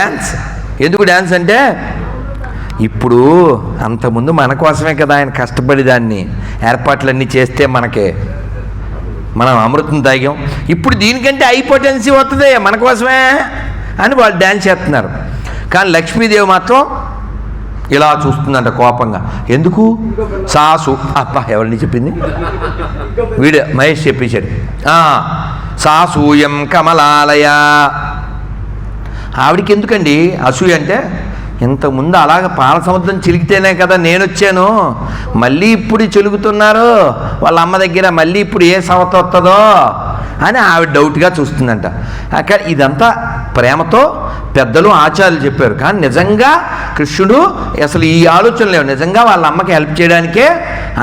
Dance. ఎందుకు dance అంటే ఇప్పుడు అంతకుముందు మన కోసమే కదా ఆయన కష్టపడి దాన్ని ఏర్పాట్లన్నీ చేస్తే మనం అమృతం తాగాం. ఇప్పుడు దీనికంటే హైపోటెన్సీ వస్తుంది మన కోసమే అని వాళ్ళు డ్యాన్స్ చేస్తున్నారు. కానీ లక్ష్మీదేవి మాత్రం ఇలా చూస్తుందంట కోపంగా. ఎందుకు? సాసు అబ్బా ఎవరిని చెప్పింది? వీడు మహేష్ చెప్పించాడు. సాసూయం కమలాలయ. ఆవిడికి ఎందుకండి అసూయ అంటే, ఇంతకుముందు అలాగ పాల సముద్రం చిలికితేనే కదా నేను వచ్చాను, మళ్ళీ ఇప్పుడు చిలుగుతున్నారు వాళ్ళ అమ్మ దగ్గర, మళ్ళీ ఇప్పుడు ఏ సవత వస్తుందో అని ఆవిడ డౌట్గా చూస్తుందంట. అక్కడ ఇదంతా ప్రేమతో పెద్దలు ఆచార్యులు చెప్పారు. కానీ నిజంగా కృష్ణుడు అసలు ఈ ఆలోచన లేవు, నిజంగా వాళ్ళ అమ్మకి హెల్ప్ చేయడానికే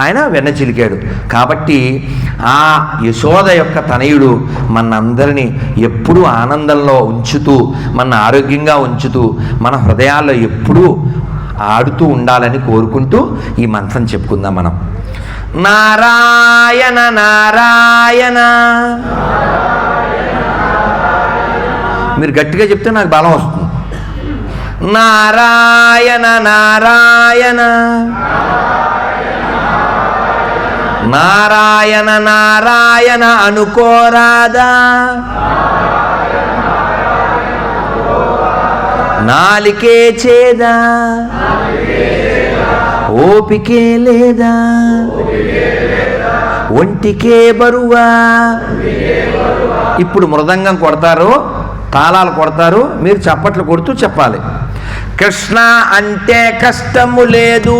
ఆయన వెన్న చిలికాడు. కాబట్టి ఆ యశోద యొక్క తనయుడు మనందరినీ ఎప్పుడూ ఆనందంలో ఉంచుతూ, మన ఆరోగ్యంగా ఉంచుతూ, మన హృదయాల్లో ఎప్పుడూ ఆడుతూ ఉండాలని కోరుకుంటూ ఈ మంత్రం చెప్పుకుందాం మనం. నారాయణ నారాయణ. మీరు గట్టిగా చెప్తే నాకు బలం వస్తుంది. నారాయణ నారాయణ నారాయణ నారాయణ అనుకోరాదా, నాలికే చేదా, ఓపికే లేదా, ఒంటికే బరువా. ఇప్పుడు మృదంగం కొడతారు, తాళాలు కొడతారు, మీరు చప్పట్లు కొడుతూ చెప్పాలి. కృష్ణ అంటే కష్టము లేదు,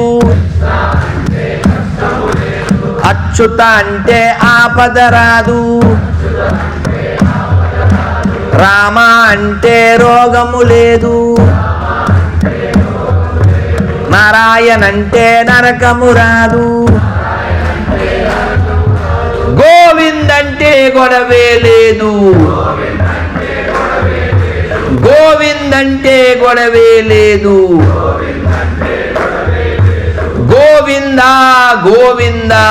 అచ్యుత అంటే ఆపద రాదు, రామ అంటే రోగము లేదు, నారాయణ అంటే నరకము రాదు, గోవింద్ అంటే గొడవే లేదు, గోవింద్ అంటే గొడవే లేదు, గోవిందా గోవిందా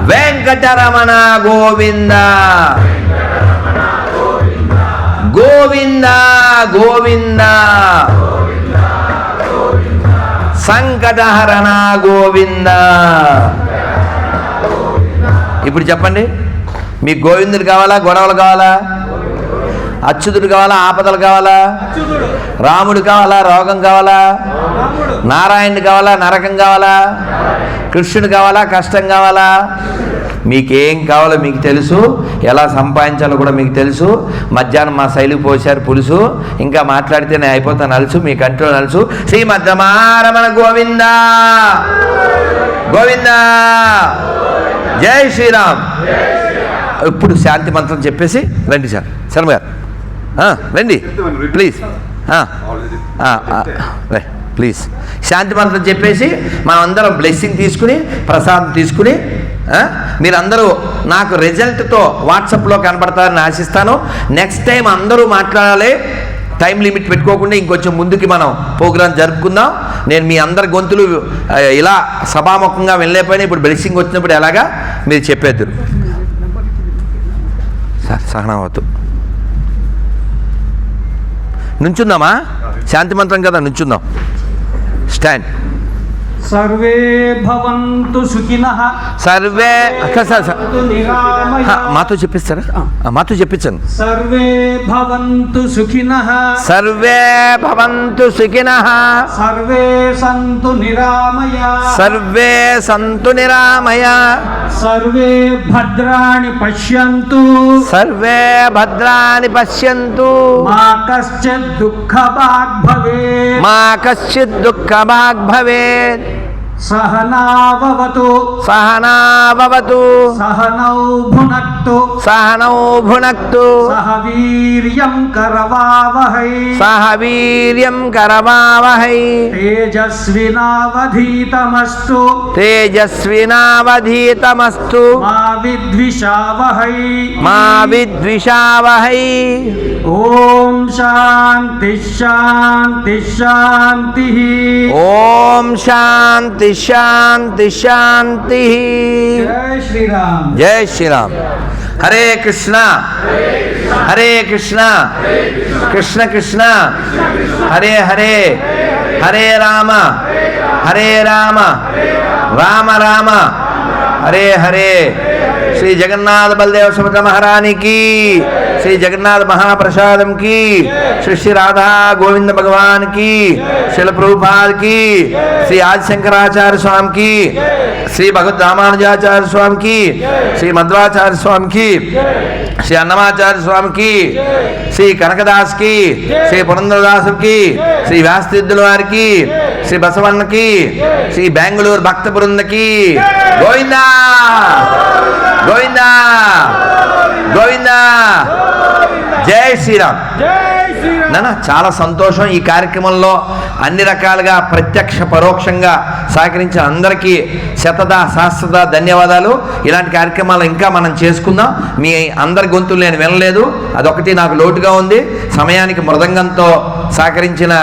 వెంకటరమణ గోవిందా, గోవిందా గోవిందా సంకటహరణ గోవిందా. ఇప్పుడు చెప్పండి, మీకు గోవిందుడు కావాలా, గొడవలు కావాలా? అచ్యుతుడు కావాలా, ఆపదలు కావాలా? రాముడు కావాలా, రోగం కావాలా? నారాయణుడు కావాలా, నరకం కావాలా? కృష్ణుడు కావాలా, కష్టం కావాలా? మీకేం కావాలో మీకు తెలుసు, ఎలా సంపాదించాలో కూడా మీకు తెలుసు. మధ్యాహ్నం మా శైలికి పోసారు పులుసు, ఇంకా మాట్లాడితే నేను అయిపోతాను నలుసు, మీ కంట్రోల్ నలుసు. శ్రీమద్రమారమణ గోవిందా గోవిందా. జై శ్రీరామ్. ఇప్పుడు శాంతి మంత్రం చెప్పేసి రండి సార్, శర్మ గారు రండి ప్లీజ్, ప్లీజ్. శాంతి మంత్రం చెప్పేసి మనం అందరం బ్లెస్సింగ్ తీసుకుని, ప్రసాదం తీసుకుని, మీరందరూ నాకు రిజల్ట్తో వాట్సాప్లో కనపడతారని ఆశిస్తాను. నెక్స్ట్ టైం అందరూ మాట్లాడాలి, టైం లిమిట్ పెట్టుకోకుండా ఇంకొంచెం ముందుకి మనం ప్రోగ్రాం జరుపుకుందాం. నేను మీ అందరి గొంతులు ఇలా సభాముఖంగా వెళ్ళలేకపోయినా ఇప్పుడు బ్లెస్సింగ్ వచ్చినప్పుడు ఎలాగా మీరు చెప్పేద్దరు సార్. సహనావతు నుంచుందామా? శాంతి మంత్రం కదా, నుంచుందాం. స్టాండ్. సర్వే భవంతు సుఖినః. సర్వే మాతో చెప్పిస్తారా? మాతో చెప్పించండి. సర్వే భవంతు సుఖినః. సర్వే భవంతు సుఖినః. సర్వే సంతు నిరామయ. సర్వే సంతు నిరామయ. సర్వే భద్రాణి పశ్యంతు. సర్వే భద్రాణి పశ్యంతు. మా కశ్చిత్ దుఃఖభాగ్ భవేత్. మా కశ్చిత్ దుఃఖభాగ్ భవేత్. సహనావవతు. సహనావవతు. సహనౌ భునక్తు. సహనౌ భునక్తు. సహ వీర్యం కరవావహై. సహ వీర్యం కరవావహై. తేజస్వినావధీతమస్తు. తేజస్వినావధీతమస్తు. మా విద్విషావహై. మా విద్విషావహై. ఓం శాంతి శాంతి శాంతి. ఓం శాంతి శాంతి శాంతి. జై శ్రీరామ్. జై శ్రీరామ్. హరే కృష్ణ. హరే కృష్ణ కృష్ణ కృష్ణ హరే హరే హరే రామ రామ రామ హరే హరే. శ్రీ జగన్నాథ బలదేవ సుభద్ర మహారానికి, శ్రీ జగన్నాథ మహాప్రసాదం కి, శ్రీ రాధా గోవింద భగవాన్ కి, శిల ప్రభుపాద్ కి, శ్రీ ఆదిశంకరాచార్య స్వామి కి, శ్రీ భగవద్ రామానుజాచార్య స్వామి కి, శ్రీ మధ్వాచార్య స్వామి కి, శ్రీ అన్నమాచార్య స్వామి కి, శ్రీ కనకదాస్ కి, శ్రీ పురంధరదాసు కి, శ్రీ వ్యాసతీర్థుల వారికి, శ్రీ బసవన్నకి, శ్రీ బెంగళూరు భక్త బృందకి గోవిందా గోవిందా గోవిందా. జై శ్రీరామ్. నాన్న చాలా సంతోషం. ఈ కార్యక్రమంలో అన్ని రకాలుగా ప్రత్యక్ష పరోక్షంగా సహకరించిన అందరికీ సహస్రత ధన్యవాదాలు. ఇలాంటి కార్యక్రమాలు ఇంకా మనం చేసుకుందాం. మీ అందరి గొంతులు నేను వినలేదు, అదొకటి నాకు లోటుగా ఉంది. సమయానికి మృదంగంతో సహకరించిన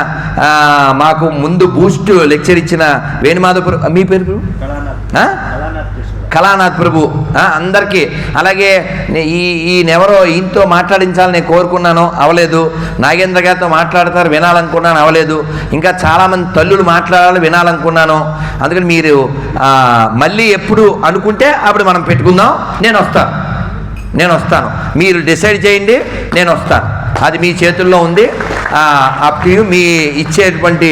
మాకు ముందు బూస్ట్ లెక్చర్ ఇచ్చిన వేణుమాధవ్, మీ పేరు కళానాథ్ ప్రభు అందరికీ, అలాగే ఈయనెవరో ఈయనతో మాట్లాడించాలని నేను కోరుకున్నాను, అవలేదు. నాగేంద్ర గారితో మాట్లాడతారు వినాలనుకున్నాను, అవలేదు. ఇంకా చాలామంది తల్లులు మాట్లాడాలి వినాలనుకున్నాను. అందుకని మీరు మళ్ళీ ఎప్పుడు అనుకుంటే అప్పుడు మనం పెట్టుకుందాం. నేను వస్తాను. మీరు డిసైడ్ చేయండి, నేను వస్తాను. అది మీ చేతుల్లో ఉంది. Up to you. మీ ఇచ్చేటువంటి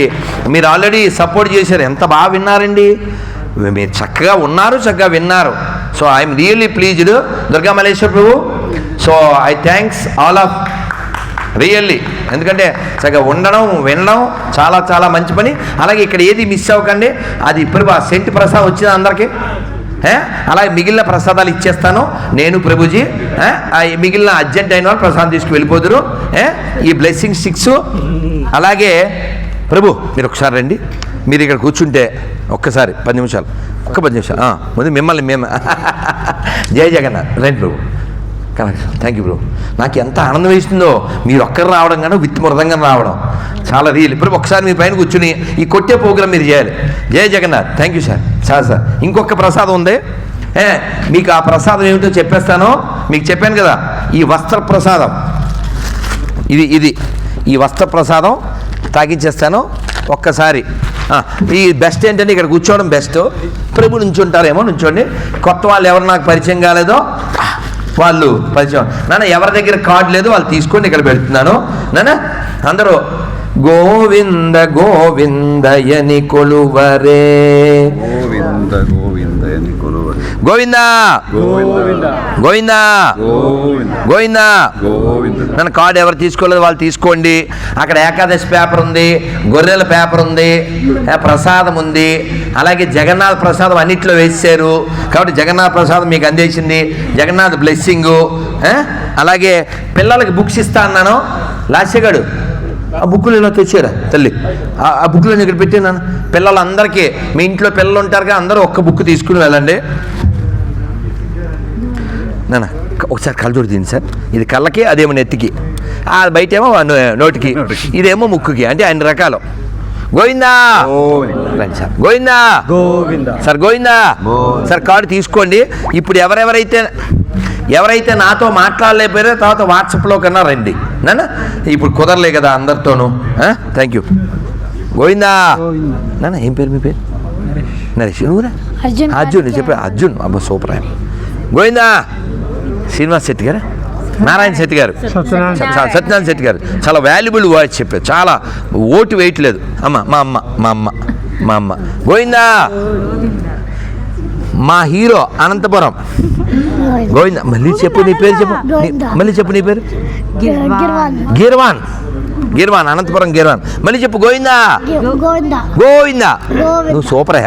మీరు ఆల్రెడీ సపోర్ట్ చేశారు, ఎంత బాగా విన్నారండి. మీరు చక్కగా ఉన్నారు, చక్కగా విన్నారు. So I'm really pleased Durga Malleswara Prabhu. So I thanks all of really. ఎందుకంటే చక్కగా ఉండడం వినడం చాలా చాలా మంచి పని. అలాగే ఇక్కడ ఏది మిస్ అవ్వకండి. అది ఇప్పుడు సెంట్ ప్రసాదం వచ్చింది అందరికీ. అలాగే మిగిలిన ప్రసాదాలు ఇచ్చేస్తాను నేను ప్రభుజీ. మిగిలిన అర్జెంట్ అయిన వాళ్ళు ప్రసాదం తీసుకు వెళ్ళిపోదురు. ఈ బ్లెస్సింగ్ 6. అలాగే ప్రభు మీరు ఒకసారి రండి. మీరు ఇక్కడ కూర్చుంటే ఒక్కసారి 10 నిమిషాలు, ఒక్క 10 నిమిషాలు ముందు మిమ్మల్ని మేము జై జగన్నాథ్ రండి ప్రభు. థ్యాంక్ యూ ప్రభు. నాకు ఎంత ఆనందం వేస్తుందో మీరు ఒక్కరు రావడం కానీ విత్ మృదంగా రావడం చాలా రియల్. ఇప్పుడు ఒకసారి మీ పైన కూర్చుని ఈ కొట్టే ప్రోగ్రాం మీరు చేయాలి. జై జగన్నాథ్. Thank you sir. ఇంకొక ప్రసాదం ఉంది. మీకు ఆ ప్రసాదం ఏమిటో చెప్పేస్తాను. మీకు చెప్పాను కదా, ఈ వస్త్ర ప్రసాదం, ఇది ఈ వస్త్ర ప్రసాదం తాగించేస్తాను ఒక్కసారి. ఈ బెస్ట్ ఏంటంటే ఇక్కడ కూర్చోవడం బెస్ట్. ప్రభు నుంచుంటారేమో, నుంచోండి. కొత్త వాళ్ళు ఎవరు నాకు పరిచయం కాలేదో వాళ్ళు పరిచయం. నాన్న ఎవరి దగ్గర కార్డు లేదు వాళ్ళు తీసుకొని ఇక్కడ పెడుతున్నాను. నాన్న అందరూ గోవింద గోవిందయని కొలువరే, గోవింద గోవిందయని కొలువరే, గోవిందా గోవిందా గోవిందా. నన్ను కార్డు ఎవరు తీసుకోలేదు వాళ్ళు తీసుకోండి. అక్కడ ఏకాదశి పేపర్ ఉంది, గొర్రెల పేపర్ ఉంది, ప్రసాదం ఉంది. అలాగే జగన్నాథ్ ప్రసాదం అన్నిట్లో వేసారు కాబట్టి జగన్నాథ్ ప్రసాదం మీకు అందేసింది. జగన్నాథ్ బ్లెస్సింగు. అలాగే పిల్లలకి బుక్స్ ఇస్తా అన్నాను. లాస్యగాడు ఆ బుక్కులు ఇలా తెచ్చారా తల్లి? ఆ బుక్కులను ఇక్కడ పెట్టాను. పిల్లలందరికీ మీ ఇంట్లో పిల్లలు ఉంటారుగా, అందరూ ఒక్క బుక్ తీసుకుని వెళ్ళండి. నాన్న ఒకసారి కళ్ళజోడు తింది సార్. ఇది కళ్ళకి, అదేమో నెత్తికి, బయట ఏమో నోటికి, ఇదేమో ముక్కుకి. అంటే అన్ని రకాలు. Govinda sir, Govinda sir, Govinda sir. Card తీసుకోండి. ఇప్పుడు ఎవరైతే నాతో మాట్లాడలేకపోయారో తర్వాత వాట్సాప్లో కన్నా రండి నాన్న. ఇప్పుడు కుదరలే కదా అందరితోనూ. Thank you. గోవిందా నాన్న. ఏం పేరు మీ పేరు? నరేష్. నువ్వురా? అర్జున్. చెప్పా అర్జున్. అబ్బా సూపర్. గోవిందా. శ్రీనివాస్ శెట్టి గారు, నారాయణ శెట్టి గారు, సత్యనారాయణ శెట్టి గారు చాలా వాల్యుబుల్ వాయిస్ చెప్పారు. చాలా ఓటు వేయట్లేదు. మా అమ్మ. గోవిందా. మా హీరో అనంతపురం. గోవిందా. మళ్ళీ చెప్పు నీ పేరు, చెప్పు నీ పేరు. గిర్వాన్ అనంతపురం గిర్వాన్. మళ్ళీ చెప్పు. గోవిందా గోవిందా. నువ్వు సూపర్.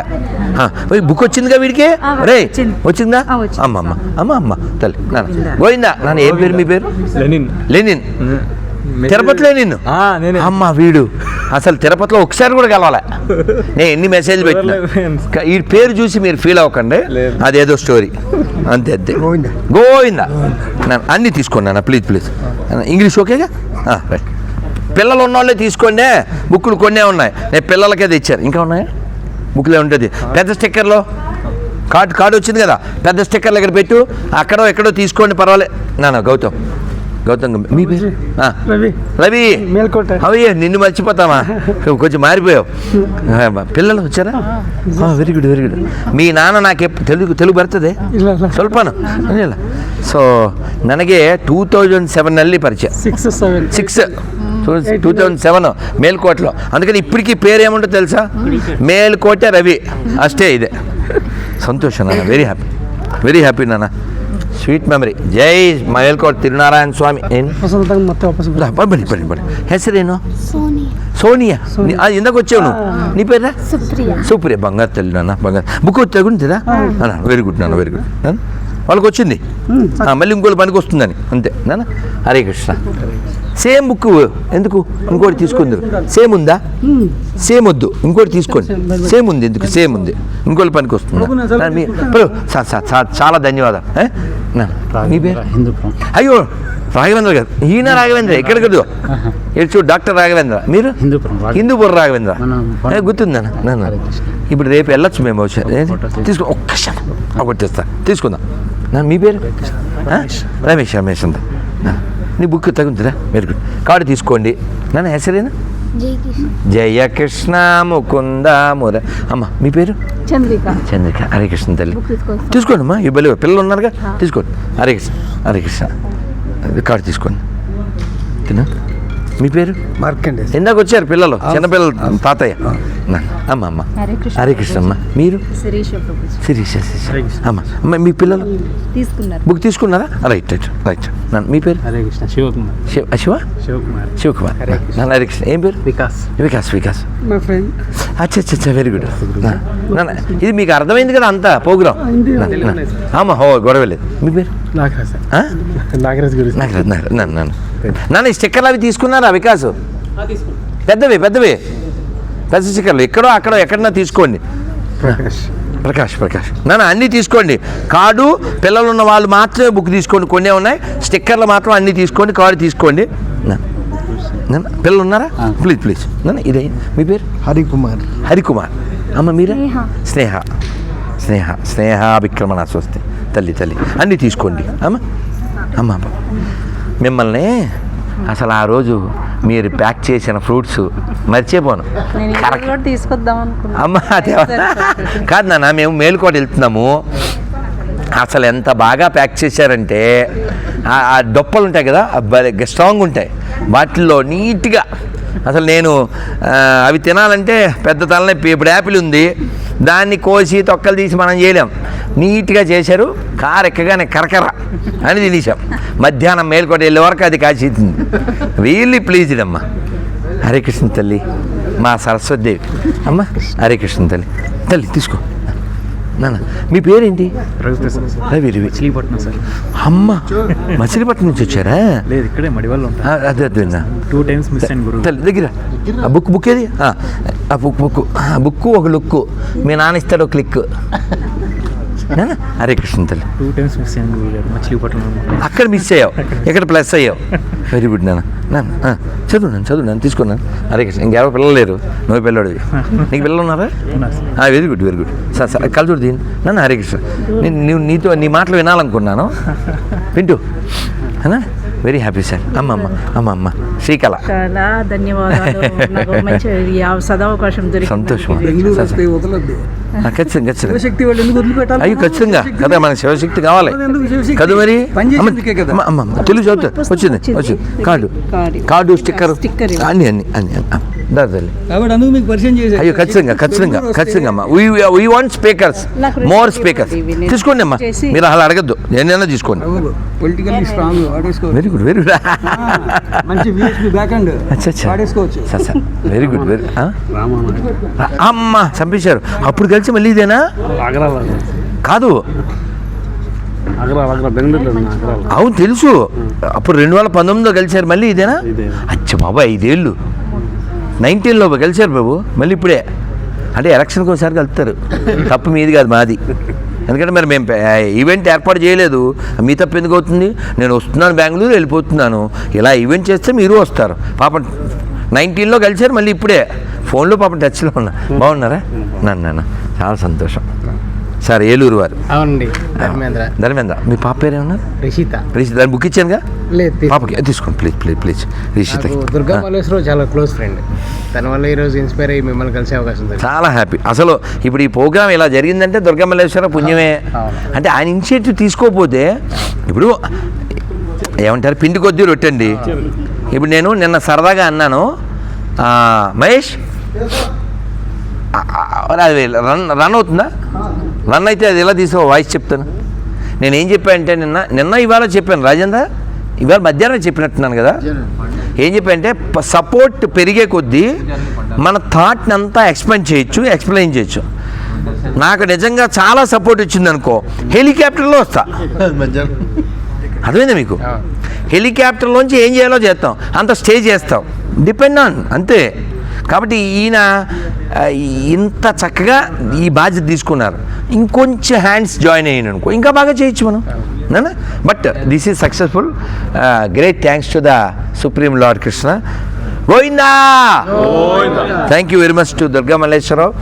బుక్ వచ్చిందిగా వీడికి? రే వచ్చిందా? అమ్మ తల్లి. గోవిందా. నాన్న ఏం పేరు మీ పేరు? లెనిన్. తిరుపతిలో నిన్ను అమ్మ వీడు అసలు తిరుపతిలో ఒకసారి కూడా కలవాలే. నేను ఎన్ని మెసేజ్లు పెట్టినా. ఈ పేరు చూసి మీరు ఫీల్ అవ్వకండి, అదేదో స్టోరీ అంతే. గోవిందా. అన్నీ తీసుకోండి ప్లీజ్. ఇంగ్లీష్ ఓకేగా? రైట్. పిల్లలు ఉన్నవాళ్ళే తీసుకోండి. బుక్కులు కొన్నే ఉన్నాయి, నేను పిల్లలకే తెచ్చాను. ఇంకా ఉన్నాయా? బుక్లే ఉంటుంది. పెద్ద స్టిక్కర్లో కార్డు వచ్చింది కదా, పెద్ద స్టిక్కర్లు ఇక్కడ పెట్టు. అక్కడో ఎక్కడో తీసుకోండి, పర్వాలేదు. నాన్న గౌతమ్ గౌతమ్ గంభీర్. మీ పేరు? రవి. రవి మేల్కోట. అయ్యే నిన్ను మర్చిపోతామా, కొంచెం మారిపోయావు. పిల్లలు వచ్చారా? Very good very good. మీ ನಾನ ನಾಕೆ ತೆಲುಗು ಬರ್ತದೆ ಸ್ವಲ್ಪನೂ ಇಲ್ಲ. ಸೊ ನನಗೆ 2007 ಪರಿಚಯ. 2007 మేల్కోటలో. అందుకని ఇప్పటికీ పేరు ఏముంటో తెలుసా? మేల్కోట రవి అష్టే ಇದೆ. సంతోషం నాన్న, వెరీ హ్యాపీ నాన్న. Sweet memory. ಜೈ ಮೇಲ್ಕೋಟೆ ತಿರುನಾರಾಯಣ ಸ್ವಾಮಿ. ಏನು ಬನ್ನಿ. ಹೆಸರೇನು? సోనియా. ఎందుకు వచ్చావు నువ్వు? నీ పేరా? సుప్రియ. బంగారు తల్లి నాన్న, బంగారు. బుక్ తగుంటుందా? వెరీ గుడ్ నాన్న, వెరీ గుడ్. వాళ్ళకి వచ్చింది, మళ్ళీ ఇంకోటి పనికి వస్తుందని అంతే నాన్న. హరే కృష్ణ. సేమ్ బుక్ ఎందుకు? ఇంకోటి తీసుకుంది. సేమ్ ఉందా? సేమ్ వద్దు, ఇంకోటి తీసుకోండి. సేమ్ ఉంది ఎందుకు? సేమ్ ఉంది, ఇంకోటి పనికి వస్తుంది. చాలా ధన్యవాదాలు. మీ పేరు? అయ్యో రాఘవేంద్ర గారు. ఈయన రాఘవేంద్ర ఎక్కడ కదూ చూడు, డాక్టర్ రాఘవేంద్ర. మీరు? హిందూపురం రాఘవేంద్ర. గుర్తుందా నాన్న? ఇప్పుడు రేపు వెళ్ళొచ్చు మేము. తీసుకో, ఒక్కసారి ఒకటి తెస్తా, తీసుకుందాం. మీ పేరు? రమేష్ అంత. నీ బుక్ తగుంటుందా? Very good. కార్డు తీసుకోండి నాన్న. ಹೆಸರೇನು? జయకృష్ణ ముకుంద ముర. అమ్మ మీ పేరు? చంద్రిక. హరే కృష్ణ తల్లి. తీసుకోండి అమ్మా, ఈ బలి పిల్లలు ఉన్నారుగా, తీసుకోండి. హరే కృష్ణ. కార్డు తీసుకోండి. తిన్నా. మీ పేరు? మార్కండే. ఇందాక వచ్చారు పిల్లలు, చిన్నపిల్లలు. తాతయ్య. అమ్మ హరే కృష్ణ అమ్మ. మీరు? శిరీష. అమ్మ మీ పిల్లలు బుక్ తీసుకున్నారా? రైట్. మీ పేరు? శివకుమార్. హరే కృష్ణ. ఏం పేరు? వికాస్. అచ్చా వెరీ గుడ్. ఇది మీకు అర్థమైంది కదా అంతా ప్రోగ్రామ్? అమ్మ గొడవ లేదు. మీ పేరు? నాగరాజ్. నాన్న స్టిక్కర్లు అవి తీసుకున్నారా వికాస్? పెద్ద స్టిక్కర్లు ఎక్కడో అక్కడో ఎక్కడన్నా తీసుకోండి. ప్రకాష్. నాన్న అన్నీ తీసుకోండి. కార్డు పిల్లలు ఉన్న వాళ్ళు మాత్రమే బుక్ తీసుకోండి, కొన్ని ఉన్నాయి. స్టిక్కర్లు మాత్రం అన్నీ తీసుకోండి, కార్డు తీసుకోండి. పిల్లలు ఉన్నారా? ప్లీజ్ నాన్న. ఇదే మీ పేరు? హరికుమార్. అమ్మ మీరే? స్నేహ విక్రమణ స్వస్తి. తల్లి అన్నీ తీసుకోండి అమ్మ. మిమ్మల్ని అసలు ఆ రోజు మీరు ప్యాక్ చేసిన ఫ్రూట్స్ మర్చిపోను. అమ్మ కాదు నాన్న, మేము మేలుకోట వెళ్తున్నాము. అసలు ఎంత బాగా ప్యాక్ చేశారంటే, ఆ డొప్పలు ఉంటాయి కదా, స్ట్రాంగ్ ఉంటాయి. వాటిల్లో నీట్గా అసలు నేను అవి తినాలంటే పెద్ద తలనొప్పి. ఇప్పుడు యాపిల్ ఉంది, దాన్ని కోసి తొక్కలు తీసి మనం చేయలేం. నీట్గా చేశారు. కారు ఎక్కగానే కరకర అని తినేసాం. మధ్యాహ్నం మేల్కోట వెళ్ళే వరకు అది కాచితుంది. రియల్లీ ప్లీజ్డ్ అమ్మ. హరే కృష్ణ తల్లి, మా సరస్వతిదేవి అమ్మ. హరే కృష్ణ తల్లి తీసుకో నాన్న. మీ పేరేంటి? రవి. అమ్మ మచిలీపట్నం నుంచి వచ్చారా? అదే 2 times మిస్ అయ్యాను తల్లి దగ్గర. ఆ బుక్ ఏది? ఆ బుక్ ఒక లుక్ మీ నాన్న ఇస్తాడు, ఒక క్లిక్. హరే కృష్ణ తల్లి. 2 times మిస్ అయ్యాను మచిలీపట్నం. అక్కడ మిస్ అయ్యావు, ఇక్కడ ప్లస్ అయ్యావు. వెరీ గుడ్ నాన్న. చదువు తీసుకున్నాను. హరే కృష్ణ. ఇంకెవరు పిల్లలు లేరు, నువ్వు పిల్లడివి. నీకు పిల్లలు ఉన్నారా? Very good. సార్ కలుచుడు దీని నాన్న. హరే కృష్ణ. నీతో నీ మాటలు వినాలనుకున్నాను, వింటూ. Very happy sir. అమ్మ శ్రీకళ. చాలా ధన్యవాదాలు. మంచి సదవకాశం దొరికింది. సంతోషం. ఖచ్చితంగా అయ్యో ఖచ్చితంగా కదా, మనకి శివశక్తి కావాలి కదా మరి. తెలుగు చదువుతా వచ్చింది. కార్డు స్టిక్కర్ అన్ని అయ్యో ఖచ్చితంగా అమ్మా. We want speakers, more speakers. తీసుకోండి అమ్మా, మీరు అలా అడగద్దు, నేనైనా తీసుకోండి. Very good. Very good. అమ్మా చంపేశారు. అప్పుడు కలిసి మళ్ళీ ఇదేనా? కాదు, అవును తెలుసు. అప్పుడు 2019లో కలిశారు, మళ్ళీ ఇదేనా? అచ్చ బాబా 5 ఏళ్ళు. 19లో కలిశారు బాబు, మళ్ళీ ఇప్పుడే. అంటే ఎలక్షన్కి ఒకసారి కలుపుతారు. తప్పు మీది కాదు, మాది. ఎందుకంటే మరి మేము ఈవెంట్ ఏర్పాటు చేయలేదు. మీ తప్పు ఎందుకు అవుతుంది? నేను వస్తున్నాను, బెంగళూరు వెళ్ళిపోతున్నాను. ఇలా ఈవెంట్ చేస్తే మీరు వస్తారు. పాపం 19లో కలిశారు, మళ్ళీ ఇప్పుడే ఫోన్లో పాపం టచ్లో ఉన్నా. బాగున్నారా నాన్న? చాలా సంతోషం. సార్ ఏలూరు వారు. అవునండి, ధర్మేంద్ర. ధర్మేంద్ర. మీ పాప పేరు ఏమన్నారు? రిషిత. రిషిత. దాన్ని బుక్ ఇచ్చానుగా లేదు, పాపకి తీసుకోండి ప్లీజ్ రిషిత. దుర్గా మల్లేశ్వరరావు చాలా క్లోజ్ ఫ్రెండ్. తన వల్ల ఈరోజు ఇన్స్పైర్ అయ్యి మిమ్మల్ని కలిసే అవకాశం ఉంది. చాలా హ్యాపీ. అసలు ఇప్పుడు ఈ ప్రోగ్రామ్ ఇలా జరిగిందంటే దుర్గా మల్లేశ్వర పుణ్యమే. అంటే ఆయన ఇనిషియేటివ్ తీసుకోకపోతే ఇప్పుడు ఏమంటారు, పిండి కొద్దీ రొట్టండి. ఇప్పుడు నేను నిన్న సరదాగా అన్నాను, మహేష్ అది రన్ అవుతుందా? రన్ అయితే అది ఎలా తీసుకో వాయిస్ చెప్తాను. నేను ఏం చెప్పానంటే నిన్న ఇవాళ చెప్పాను రాజేంద్ర, ఇవాళ మధ్యాహ్నం చెప్పినట్టున్నాను కదా. ఏం చెప్పానంటే సపోర్ట్ పెరిగే కొద్దీ మన థాట్ని అంతా ఎక్స్ప్లెయిన్ చేయొచ్చు. నాకు నిజంగా చాలా సపోర్ట్ వచ్చింది అనుకో, హెలికాప్టర్లో వస్తా. అర్థమైందా మీకు? హెలికాప్టర్లోంచి ఏం చేయాలో చేస్తాం, అంత స్టే చేస్తాం, డిపెండ్ ఆన్ అంతే. కాబట్టి ఈయన ఇంత చక్కగా ఈ బాధ్యత తీసుకున్నారు. ఇంకొంచెం హ్యాండ్స్ జాయిన్ అయ్యాను అనుకో, ఇంకా బాగా చేయొచ్చు మనం. But this is successful. Great thanks to the supreme lord Krishna. Govinda. Thank you very much to Durga Malleswara Rao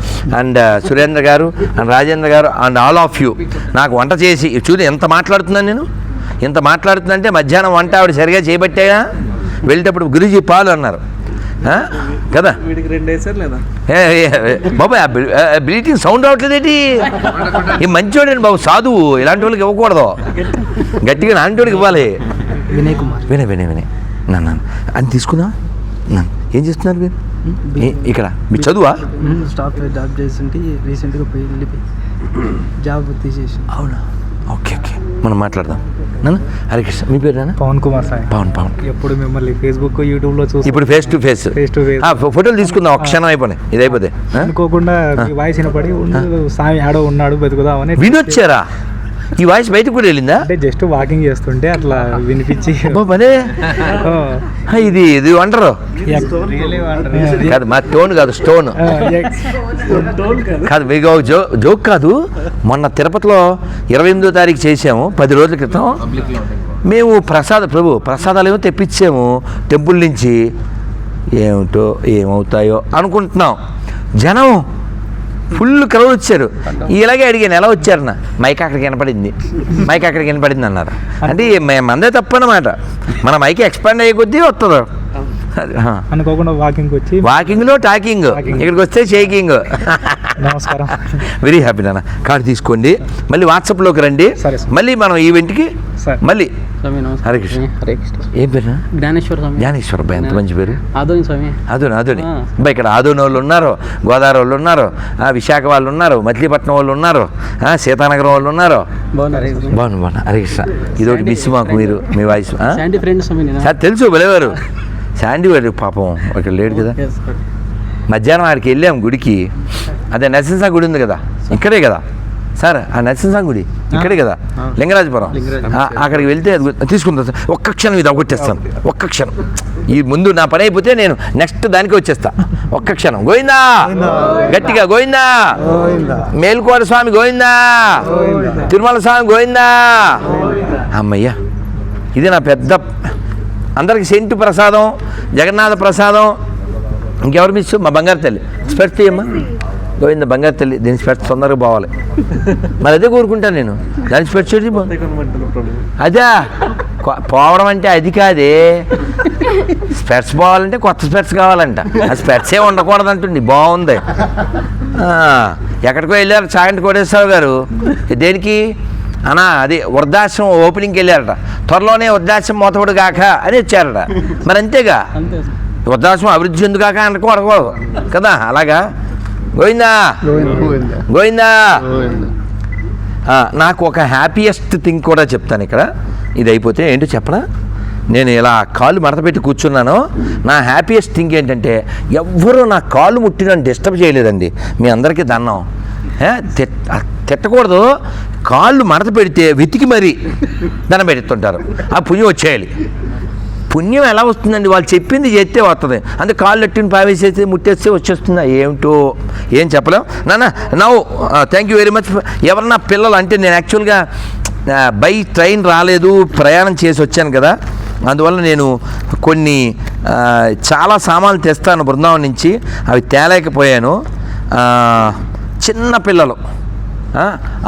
and Surendra గారు అండ్ రాజేంద్ర గారు అండ్ ఆల్ ఆఫ్ యూ. నాకు వంట చేసి చూడు ఎంత మాట్లాడుతున్నాను నేను. ఎంత మాట్లాడుతుందంటే మధ్యాహ్నం వంట ఆవిడ సరిగా చేయబట్టేగా. వెళ్ళేటప్పుడు గురూజీ పాలు అన్నారు కదా. బాబాయ్ బ్రీతింగ్ సౌండ్ రావట్లేదేంటి? ఈ మంచోడండి బాబు, సాధువు. ఇలాంటి వాళ్ళకి ఇవ్వకూడదు, గట్టిగా నాంటి వాడికి ఇవ్వాలి. వినయ్ కుమార్. వినయ్ నన్ను అని తీసుకుందా. ఏం చేస్తున్నారు మీరు ఇక్కడ? మీ చదువా? స్టాఫ్ జాబ్ చేస్తుంటే రీసెంట్గా వెళ్ళిపోయి జాబ్ తీసేసి. అవునా? ఓకే మనం మాట్లాడదాం. నాన్న హరే కృష్ణ. మీ పేరు నాన్న? పవన్ కుమార్ సార్. పవన్. ఎప్పుడు మిమ్మల్ని ఫేస్బుక్ యూట్యూబ్లో చూసి ఇప్పుడు ఫేస్ టు ఫేస్ ఫోటోలు తీసుకుందాం. ఒక క్షణం అయిపోయి ఇది అయిపోతే అనుకోకుండా మీ వాయిస్ వినపడి సామి ఆడో ఉన్నాడు బతుకుదామని వినొచ్చారా? ఈ వాయిస్ బయటకు కూడా వెళ్ళిందా? అంటే జస్ట్ వాకింగ్ చేస్తుంటే అట్లా వినిపించి ఇది వండరు కాదు, మా టోన్ కాదు, స్టోన్ కాదు. మీకు జోక్ కాదు. మొన్న తిరుపతిలో 28వ తారీఖు చేసాము, 10 రోజుల క్రితం. మేము ప్రసాదాలు ఏమో తెప్పించాము టెంపుల్ నుంచి. ఏమిటో ఏమవుతాయో అనుకుంటున్నాం. జనం ఫుల్ క్రౌడ్ వచ్చారు. ఇలాగే అడిగాను ఎలా వచ్చారన్న. మైక్ అక్కడికి వినపడింది అన్నారు. అంటే మందే తప్పన్నమాట. మన మైక్ ఎక్స్పాండ్ అయ్యే కొద్దీ వస్తుంది. అనుకోకుండా వాకింగ్లో టాకింగ్, ఇక్కడికి వస్తే షేకింగ్. నమస్కారం. వెరీ హ్యాపీ నాన్న. కార్డు తీసుకోండి, మళ్ళీ వాట్సాప్లోకి రండి. మళ్ళీ మనం ఈవెంట్కి మళ్ళీ. హరే కృష్ణ. ఏం పేరు? జ్ఞానేశ్వర. ఎంత మంచి పేరు. ఆదోని. ఇక్కడ ఆదోని వాళ్ళు ఉన్నారు, గోదావరి వాళ్ళు ఉన్నారు, విశాఖ వాళ్ళు ఉన్నారు, మచిలీపట్నం వాళ్ళు ఉన్నారు, సీతానగరం వాళ్ళు ఉన్నారు. బాగున్నా. హరే కృష్ణ. ఇదొకటి మిస్ మాకు మీరు మీ వాయిస్. సార్ తెలుసు బలేవారు. శాండీ వాడు పాపం ఇక్కడ లేడు కదా. మధ్యాహ్నం ఆడికి వెళ్ళాము గుడికి. అదే నరసింహ గుడి ఉంది కదా, ఇక్కడే కదా సార్. ఆ నరసింహ గుడి ఇక్కడే కదా, లింగరాజపురం. అక్కడికి వెళ్తే తీసుకుంటాను సార్. ఒక్క క్షణం ఇది అవగొట్టేస్తాను. ఒక్క క్షణం. ఈ ముందు నా పని అయిపోతే నేను నెక్స్ట్ దానికి వచ్చేస్తా. ఒక్క క్షణం. గోవిందా. గట్టిగా గోవిందా. మేల్కోట స్వామి గోవిందా. తిరుమల స్వామి గోవిందా. అమ్మయ్యా, ఇది నా పెద్ద అందరికి సెంటు ప్రసాదం, జగన్నాథ ప్రసాదం. ఇంకెవరు మిస్? మా బంగారు తల్లి స్పెట్స్ తీయమ్మా. గోవింద బంగారు తల్లి, దీని స్పెట్స్ తొందరగా పోవాలి. మరి అదే కోరుకుంటాను నేను. దాని స్పెట్స్ అదే పోవడం అంటే అది కాదే. స్పెట్స్ పోవాలంటే కొత్త స్పెట్స్ కావాలంట. ఆ స్పెట్సే ఉండకూడదంటుంది. బాగుంది. ఎక్కడికో వెళ్ళారు చాగంటి కోటేశ్వరరావు గారు. దేనికి అన్నా? అది వృద్ధాశ్రమం ఓపెనింగ్కి వెళ్ళారట. త్వరలోనే వృద్ధాశ్రమం మూతపడు కాక అని వచ్చారట. మరి అంతేగా, వృద్ధాశ్రమం అభివృద్ధి చెందుకాక అనుకోకూడదు కదా. అలాగా గోవిందా. నాకు ఒక హ్యాపీయెస్ట్ థింగ్ కూడా చెప్తాను ఇక్కడ. ఇది అయిపోతే ఏంటో చెప్పనా? నేను ఇలా కాళ్ళు మడత పెట్టి కూర్చున్నాను. నా హ్యాపీయెస్ట్ థింగ్ ఏంటంటే ఎవ్వరూ నా కాళ్ళు ముట్టి నన్ను డిస్టర్బ్ చేయలేదండి. మీ అందరికీ దండం. తిట్టకూడదు. కాళ్ళు మడత పెడితే వెతికి మరీ దండం పెడుతుంటారు. ఆ పుణ్యం వచ్చేయాలి. పుణ్యం ఎలా వస్తుందండి? వాళ్ళు చెప్పింది చేస్తే వస్తుంది. అంటే కాళ్ళు ఎట్టిని పావేసేసి ముట్టేస్తే వచ్చేస్తుందా? ఏమిటో ఏం చెప్పలేం నాన్న. నవ్వు థ్యాంక్ యూ వెరీ మచ్. ఎవరన్నా పిల్లలు అంటే నేను యాక్చువల్గా బై ట్రైన్ రాలేదు, ప్రయాణం చేసి వచ్చాను కదా. అందువల్ల నేను కొన్ని చాలా సామాన్లు తెస్తాను బృందావనం నుంచి, అవి తేలేకపోయాను. చిన్న పిల్లలు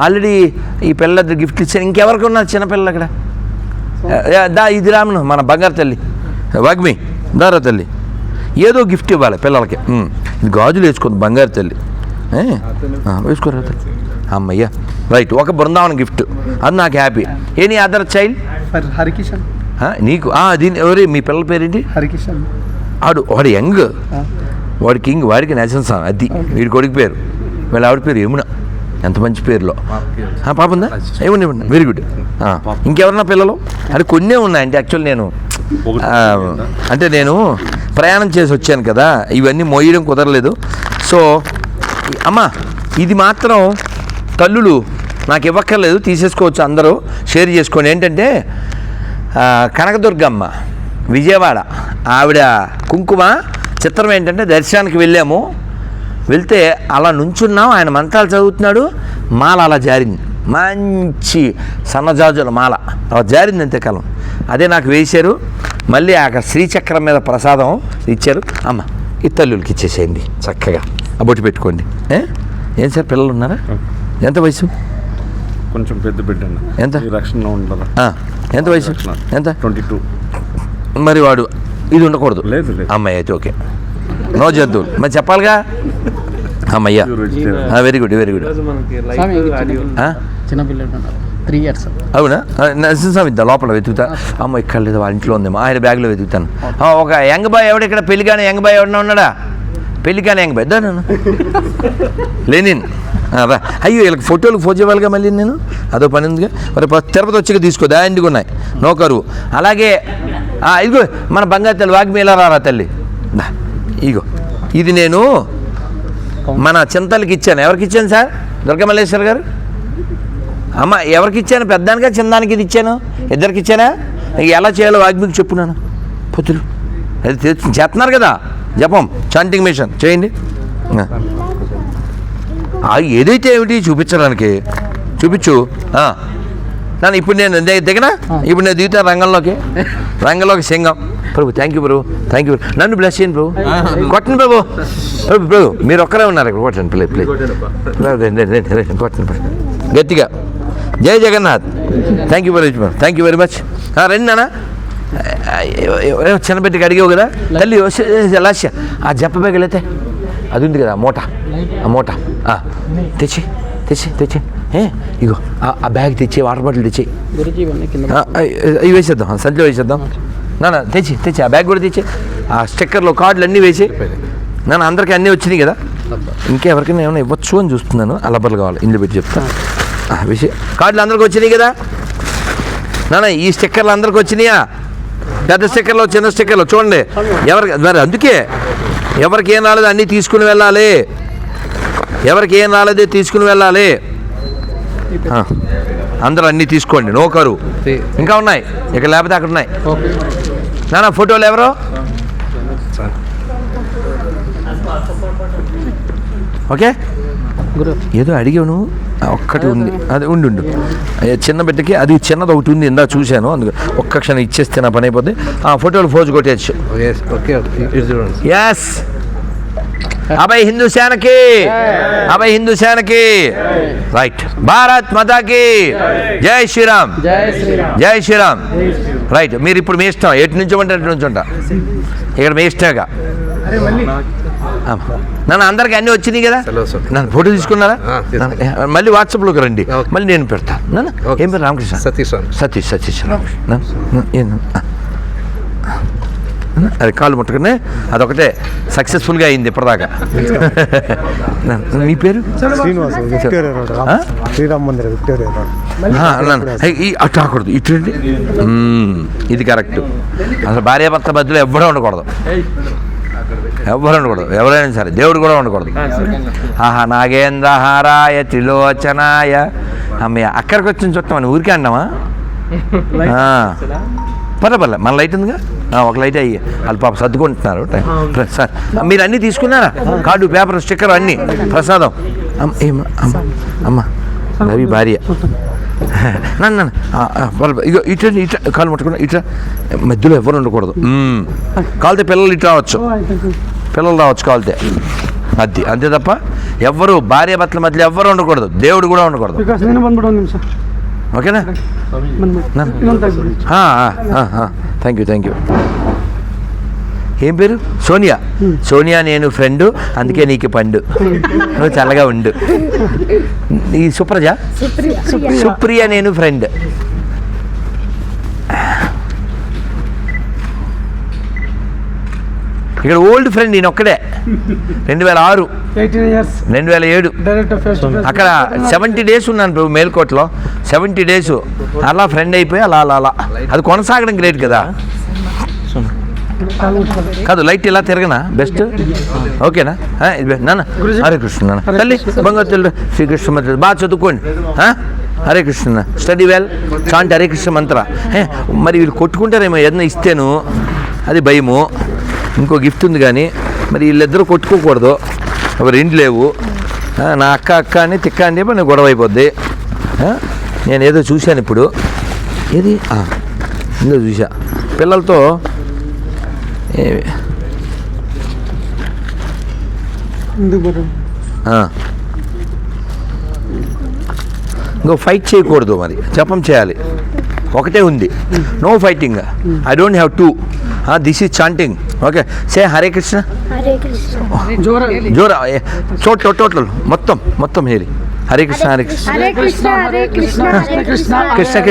ఆల్రెడీ ఈ పిల్లలు గిఫ్ట్ ఇచ్చాను. ఇంకెవరికి ఉన్నారు చిన్నపిల్లలు అక్కడ? ఇది రామను మన బంగారు తల్లి వాగ్మి దారా తల్లి, ఏదో గిఫ్ట్ ఇవ్వాలి పిల్లలకి. ఇది గాజులు వేసుకుంది బంగారు తల్లి, వేసుకోరా తల్లి. అమ్మయ్యా రైట్, ఒక బృందావనం గిఫ్ట్, అది నాకు happy. Any other child? Harikishan. నీకు దీని ఎవరి మీ పిల్లల పేరేంటి? హరికిషన్. వాడు యంగ్, వాడి కింగ్, వాడికి నేషనల్ సాంగ్ అది. వీడి కొడుకు పేరు, వీళ్ళ ఆవిడ పేరు యమున. ఎంత మంచి పేరులో పాప ఉందా? ఏముంది, వెరీ గుడ్. ఇంకెవరన్నా పిల్లలు? అది కొన్నే ఉన్నాయంటే యాక్చువల్ నేను అంటే నేను ప్రయాణం చేసి వచ్చాను కదా, ఇవన్నీ మోయడం కుదరలేదు. సో అమ్మ ఇది మాత్రం తల్లులు నాకు ఇవ్వక్కర్లేదు, తీసేసుకోవచ్చు, అందరూ షేర్ చేసుకోండి. ఏంటంటే కనకదుర్గమ్మ విజయవాడ ఆవిడ కుంకుమ. చిత్రం ఏంటంటే దర్శనానికి వెళ్ళాము, వెళ్తే అలా నుంచున్నాం, ఆయన మంత్రాలు చదువుతున్నాడు, మాల అలా జారింది, మంచి సన్నజాజుల మాల అలా జారింది అంతేకాలం. అదే నాకు వేశారు. మళ్ళీ అక్కడ శ్రీచక్రం మీద ప్రసాదం ఇచ్చారు. అమ్మ ఈ తల్లులకి ఇచ్చేసేయండి చక్కగా, బొట్టు పెట్టుకోండి. ఏం సార్ పిల్లలు ఉన్నారా? ఎంత వయసు? కొంచెం పెద్ద బిడ్డ. ఎంత రక్షణలో ఉండాలి? ఎంత వయసు? ఎంత? 22. మరి వాడు ఇది ఉండకూడదు? లేదు. అమ్మాయి అయితే ఓకే, నో జంతువులు మరి చెప్పాలిగా. అమ్మయ్యా వెరీ గుడ్ వెరీ గుడ్. చిన్నపిల్లలు 3 years. అవునా? నరసింహస్వామి ఇద్దా లోపల వెతుకుతా. అమ్మ ఇక్కడ లేదు, వాళ్ళ ఇంట్లో ఉందేమో, ఆయన బ్యాగ్లో వెతుకుతాను. ఒక యంగ్ బాయ్ ఎవడు ఇక్కడ? పెళ్లి కానీ యంగ్ బాయ్ ఎవడన్నా ఉన్నాడా? పెళ్లి కానీ యంగ్ బాయ్ నన్ను లెనిన్. అయ్యో వీళ్ళకి ఫోటోలు ఫోజ్ ఇవ్వాలిగా మళ్ళీ నేను, అదో పని ఉందిగా. మరి తిరుపతి వచ్చి తీసుకో, దాండిగా ఉన్నాయి, నో కరువు. అలాగే ఇదిగో మన బంగారు తల్లి వాగ్మి ఎలా రారా తల్లి, ఇగో ఇది నేను మన చింతలకి ఇచ్చాను. ఎవరికి ఇచ్చాను సార్? దుర్గమల్లేశ్వర్ గారు. అమ్మ ఎవరికి ఇచ్చాను? పెద్దానికా చిన్నదానికి ఇది ఇచ్చాను? ఇద్దరికి ఇచ్చానా? ఎలా చేయాలో వాగ్మికి చెప్పున్నాను. పొత్తులు అది చేస్తున్నారు కదా జపం, చాంటింగ్ మిషన్ చేయండి. ఏదైతే ఏమిటి చూపించడానికి చూపించు. నన్ను ఇప్పుడు నేను దిగనా? ఇప్పుడు నేను దిగుతాను రంగంలోకి సింగం. ప్రభు థ్యాంక్ యూ ప్రభు, థ్యాంక్ యూ. నన్ను బ్లెస్ చేయండి ప్రభు, కొట్టండి ప్రభు. ప్రభు మీరు ఒక్కరే ఉన్నారు ఇక్కడ, కొట్టండి ప్లీజ్ కొట్టండి గట్టిగా. Jai Jagannath. Thank you very much. రండి నాన్న. చిన్నబెట్టికి అడిగావు కదా తల్లి, లాస్య ఆ జప్ప బ్యాగ్ వెళితే అది ఉంది కదా ఆ మూట తెచ్చి ఇగో ఆ బ్యాగ్ తెచ్చి, వాటర్ బాటిల్ తెచ్చి ఇవి వేసేద్దాం, సంచిలో వేసేద్దాం. నాన్న తెచ్చి ఆ బ్యాగ్ కూడా తెచ్చి, ఆ స్టిక్కర్లో కార్డులు అన్నీ వేసి. నాన్న అందరికీ అన్నీ వచ్చినాయి కదా, ఇంకెవరికైనా ఏమైనా ఇవ్వచ్చు అని చూస్తున్నాను. అలబర్లు కావాలి, ఇందులో పెట్టి చెప్తాను. వేసి కార్డులు అందరికి వచ్చినాయి కదా నాన్న, ఈ స్టిక్కర్లు అందరికి వచ్చినాయా? పెద్ద స్టిక్కర్లో చిన్న స్టిక్కర్లో చూడండి. మరి అందుకే ఎవరికి ఏం రాలేదు అన్నీ తీసుకుని వెళ్ళాలి, ఎవరికి ఏం రాలేదే తీసుకుని వెళ్ళాలి. అందరూ అన్నీ తీసుకోండి, నో కరువు. ఇంకా ఉన్నాయి ఇక్కడ, లేకపోతే అక్కడ ఉన్నాయి. నాన్న ఫోటోలు ఎవరో? ఓకే ఏదో అడిగాను, ఒక్కటి ఉంది, అది ఉండు. చిన్న బిడ్డకి అది చిన్నది ఒకటి ఉంది, ఇందా చూశాను, అందుకు ఒక్క క్షణం ఇచ్చేస్తే నా పని అయిపోద్ది. ఫోటోలు ఫోజు కొట్టేచ్చు. ఎస్ అభయ్ హిందూ సేనకి రైట్. భారత్ మాతాకి జై శ్రీరామ్. రైట్. మీరు ఇప్పుడు మీ ఇష్టం, ఎటు నుంచి ఉంటే అటు నుంచి ఉంటా, ఇక్కడ మీ ఇష్టంగా. నన్ను అందరికి అన్నీ వచ్చినాయి కదా, నన్ను ఫోటో తీసుకున్నారా? మళ్ళీ వాట్సాప్లోకి రండి, మళ్ళీ నేను పెడతాను. నన్ను ఏం పేరు? రామకృష్ణ సతీష్ రామకృష్ణ. అది కాళ్ళు ముట్టుకునే అదొకటే సక్సెస్ఫుల్గా అయింది ఇప్పటిదాకా. మీ పేరు? అటు రాకూడదు, ఇటు. ఇది కరెక్ట్. అసలు భార్యాభర్త మధ్యలో ఎవ్వరూ ఉండకూడదు, ఎవరైనా సరే, దేవుడు కూడా ఉండకూడదు. నాగేంద్ర హారాయ త్రిలోచనాయ. అమ్మయ్య అక్కడికి వచ్చిన చుట్టం అని ఊరికే అన్నామా? పర్లే మన లైట్ ఉందిగా, ఒక లైట్ అయ్యి వాళ్ళు పాప సర్దుకుంటున్నారు. సార్ మీరు అన్నీ తీసుకున్నారా? కార్డు, పేపర్, స్టిక్కర్ అన్నీ ప్రసాదం. అమ్మ రవి భార్య. నన్ను ఇగో ఇట్లా కాలు ముట్టుకున్నా, ఇట్లా మధ్యలో ఎవరు ఉండకూడదు. కాలితే పిల్లలు ఇట్లా రావచ్చు, కాలితే అది అంతే తప్ప ఎవ్వరు భార్య భర్తల మధ్యలో ఎవ్వరు ఉండకూడదు, దేవుడు కూడా ఉండకూడదు. ఓకేనా? Thank you. ఏం పేరు? సోనియా నేను ఫ్రెండు, అందుకే నీకు పండు, నువ్వు చల్లగా ఉండు. ఈ సుప్రియ నేను ఫ్రెండ్. ఇక్కడ ఓల్డ్ ఫ్రెండ్ ఈయన ఒక్కడే. 2006 2007 అక్కడ 70 days ఉన్నాను ప్రభు మేల్కోట్లో. 70 days అలా ఫ్రెండ్ అయిపోయి అలా అది కొనసాగడం గ్రేట్ కదా. కాదు లైట్ ఇలా తిరగనా బెస్ట్. ఓకేనా? నాన్న హరే కృష్ణ, నాన్న తల్లి బంగారు తల్లి శ్రీకృష్ణ మంత్ర బాగా చదువుకోండి. Hare Krishna, study well, chant Hare Krishna మంత్ర. మరి వీళ్ళు కొట్టుకుంటారేమో ఏదైనా ఇస్తేను, అది భయము. ఇంకో గిఫ్ట్ ఉంది కానీ మరి వీళ్ళిద్దరూ కొట్టుకోకూడదు, ఒక ఇంటి లేవు. నా అక్క అని తిక్క అని చెప్పి నేను గొడవ అయిపోద్ది. నేను ఏదో చూశాను ఇప్పుడు, ఏది ఇందో చూసా పిల్లలతో ఇంకో ఫైట్ చేయకూడదు, మరి జపం చేయాలి. ఒకటే ఉంది, no fighting. I don't have to. This is chanting. Okay, say Hare Krishna జోరా టోటల్ మొత్తం హేరి హరే కృష్ణ కృష్ణ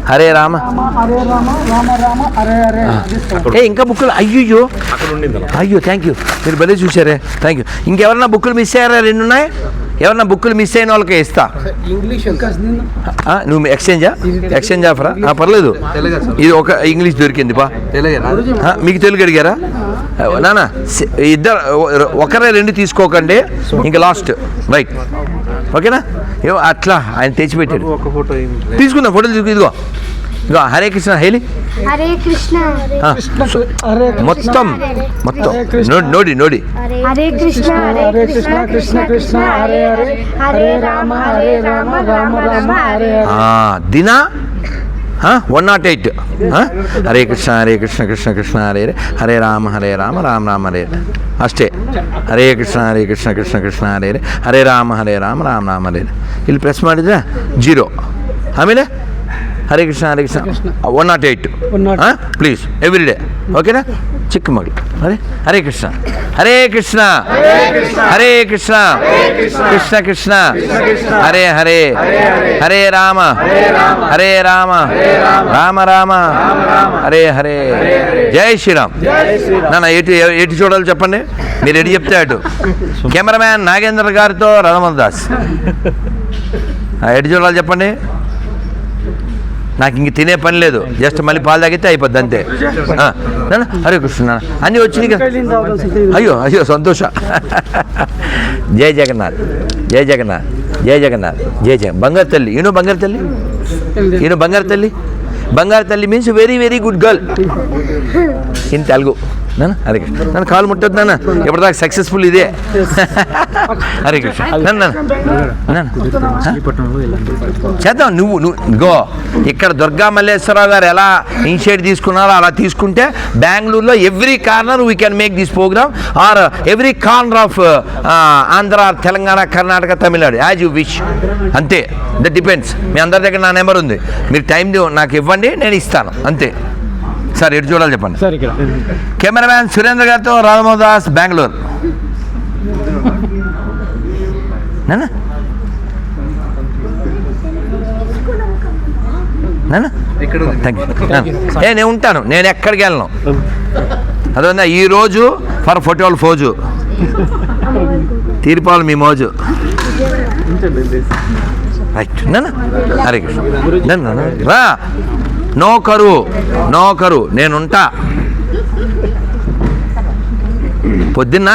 హరే రామ. ఇంకా బుక్కులు అయ్యో థ్యాంక్ యూ, మీరు భలే చూసారే, థ్యాంక్ యూ. ఇంకెవరన్నా బుక్కులు మిస్ అయ్యారా? 2 ఉన్నాయి. ఎవరన్నా బుక్కులు మిస్ అయిన వాళ్ళకే ఇస్తా. నువ్వు ఎక్స్చేంజ్ ఆఫరా? పర్లేదు, ఇది ఒక ఇంగ్లీష్ దొరికింది బా. మీకు తెలుగు అడిగారా? నాన్న ఇద్దరు ఒకరే 2 తీసుకోకండి, ఇంకా లాస్ట్ రైట్. ఓకేనా? అట్లా ఆయన తెచ్చిపెట్టాడు. తీసుకుందాం ఫోటోలు. ఇదిగో హరే కృష్ణ హేలి మొత్తం నోడి హరే కృష్ణ కృష్ణ కృష్ణ హరే హరే హరే రామ రామ రామ హరే దిన 108. హరే కృష్ణ కృష్ణ కృష్ణ హరే హరే హరే రామ రామ రామ హరే అಷ್ಟೇ. హరే కృష్ణ కృష్ణ కృష్ణ హరే హరే హరే రామ రామ ರಾಮ ಹರೇ. ಇಲ್ಲಿ ಪ್ರೆಸ್ ಮಾಡಿದ್ರೆ 0. ಆಮೇಲೆ Hare Krishna 108 please every day. ಓಕೆನಾ? ಚಿಕ್ಕ ಮಗಳು ಹರೇ ಕೃಷ್ಣ ಹರೇ ಕೃಷ್ಣ ಕೃಷ್ಣ ಕೃಷ್ಣ ಹರೇ ಹರೇ ಹರೇ ರಾಮ ರಾಮ ರಾಮ హరే హరే. జై శ్రీరామ్. నాన్న ఎటు చూడాలి చెప్పండి, మీరు ఎటు చెప్తే అటు. కెమెరామ్యాన్ నాగేంద్ర గారితో రఘుమోహన్ దాస్. ఎటు చూడాలి చెప్పండి. నాకు ఇంక తినే పని లేదు, జస్ట్ మళ్ళీ పాలు తాగితే అయిపోద్ది అంతే. హరే కృష్ణ అన్నీ వచ్చినాయి కదా. అయ్యో సంతోష. జై జగన్నాథ్ జై జగన్నాథ్ జై జగన్నాథ్ జై జగన్. బంగారు తల్లి బంగారు తల్లి means very very good girl in Telugu. Hare Krishna. నన్ను కాలు ముట్టొద్దు నాన్న, ఎప్పటిదాకా సక్సెస్ఫుల్ ఇదే. హరే కృష్ణ. చేద్దాం. నువ్వు గో. ఇక్కడ దుర్గా మల్లేశ్వరరావు గారు ఎలా ఇనిషియేట్ తీసుకున్నారో అలా తీసుకుంటే బెంగళూరులో every corner we can make this programme, or every corner of Andhra, Telangana, Karnataka, Tamil Nadu, as you wish. అంతే, దట్ డిపెండ్స్. మీ అందరి దగ్గర నా నెంబర్ ఉంది, మీరు టైం నాకు ఇవ్వండి, నేను ఇస్తాను అంతే. సార్ ఎటు చూడాలి చెప్పండి. కెమెరామ్యాన్ సురేంద్ర గారితో రాధమోహన్ దాస్, బెంగళూరు. నేను ఉంటాను, నేను ఎక్కడికి వెళ్ళను. అదే ఈరోజు ఫర్ ఫోటోలు ఫోజు, తీరిపోవాలి మీ మోజు. రైట్ నాన్న. హరే కృష్ణ. రా, నో కరు నేనుంటా. పొద్దున్న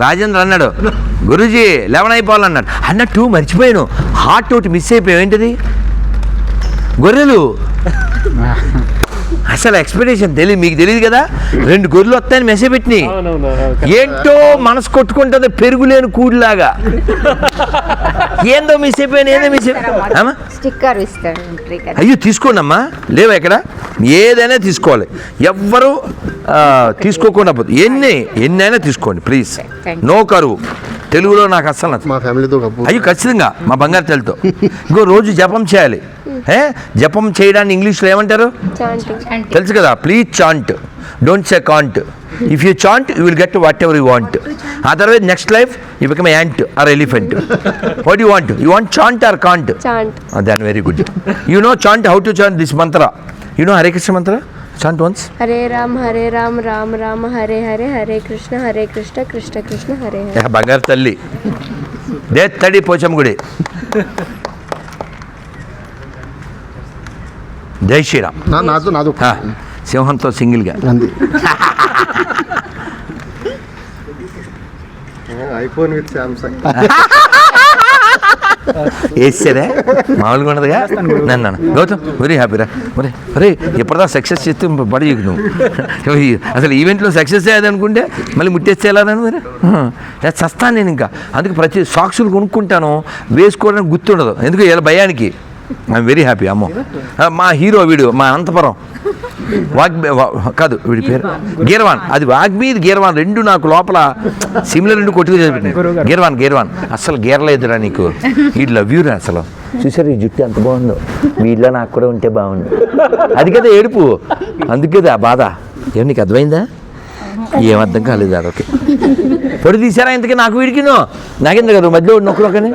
రాజేంద్ర అన్నాడు, గురూజీ 11 అయిపోవాలన్నాడు. అన్నట్టు మర్చిపోయాను, హార్ట్ ఒకటి మిస్ అయిపోయావు. ఏంటిది? గొర్రెలు. అసలు ఎక్స్పెక్టేషన్ తెలియదు, మీకు తెలియదు కదా. 2 గొర్రెలు వస్తాయని మెసేజ్ పెట్టినాయి. ఏంటో మనసు కొట్టుకుంటుంది, పెరుగులేని కూడిలాగా. ఏందో మిస్ అయిపోయాను, ఏదో మిస్ అయిపోయాను అమ్మా. స్టిక్కర్ ఇస్తాడు. అయ్యో తీసుకోండి అమ్మా, లేవా ఇక్కడ? ఏదైనా తీసుకోవాలి, ఎవ్వరు తీసుకోకుండా పోదు. ఎన్నైనా తీసుకోండి ప్లీజ్, నో కరువు. తెలుగులో నాకు అస్సలు నచ్చదు. మా ఫ్యామిలీతో అయ్యో ఖచ్చితంగా మా బంగారు తల్లితో. ఇంకో రోజు జపం చేయాలి. జపం చేయడాన్ని ఇంగ్లీష్లో ఏమంటారు తెలుసు కదా? Please chant, don't say can't. If you chant you will get whatever you want. Otherwise next life you become ant or elephant. What you want? You want chant or can't? Then very good. You know chant, how to chant this mantra? You know Hare Krishna mantra? Chant once. Hare Ram Ram Rama Hare Hare, Hare Krishna Krishna Krishna Hare Hare. బంగారు తల్లి they తడి పోచమ్మ గుడి. జై శ్రీరామ్. నాదు సింహంతో సింగిల్గా iPhone with Samsung వేసారా? మామూలుగా ఉండదుగా. నన్ను గౌతమ్ వెరీ హ్యాపీరా. ఒరే ఎప్పుడదా సక్సెస్ చేస్తే బడి నువ్వు అసలు ఈవెంట్లో సక్సెస్ అయ్యేది అనుకుంటే మళ్ళీ ముట్టేస్తే వెళ్ళాలని మరి చస్తాను నేను. ఇంకా అందుకే ప్రతి సాక్సులు కొనుక్కుంటాను, వేసుకోవడానికి గుర్తుండదు. ఎందుకు ఇలా భయానికి. I'm very happy. అమ్మో మా హీరో వీడు, మా అనంతపురం కాదు వీడి పేరు గీర్వాన్. అది వాగ్మీది గీర్వాన్, రెండు నాకు లోపల సిమిలర్ రెండు కొట్టుకు చదివినాయి. గీర్వాన్ అసలు గీరలేదురా నీకు. ఈ లవ్ యూరా అసలు. చూసారు ఈ జుట్టు ఎంత బాగుందో, వీళ్ళ నాకు కూడా ఉంటే బాగుండు. అది కదా ఏడుపు, అందుకే ఆ బాధ. ఏం నీకు అర్థమైందా? ఏమర్థం కాలేదు. అదొకే పొడి తీసారా ఇంతకీ నాకు వీడికినో నాకెందుకు కదా మధ్యలో నొక్కలోకని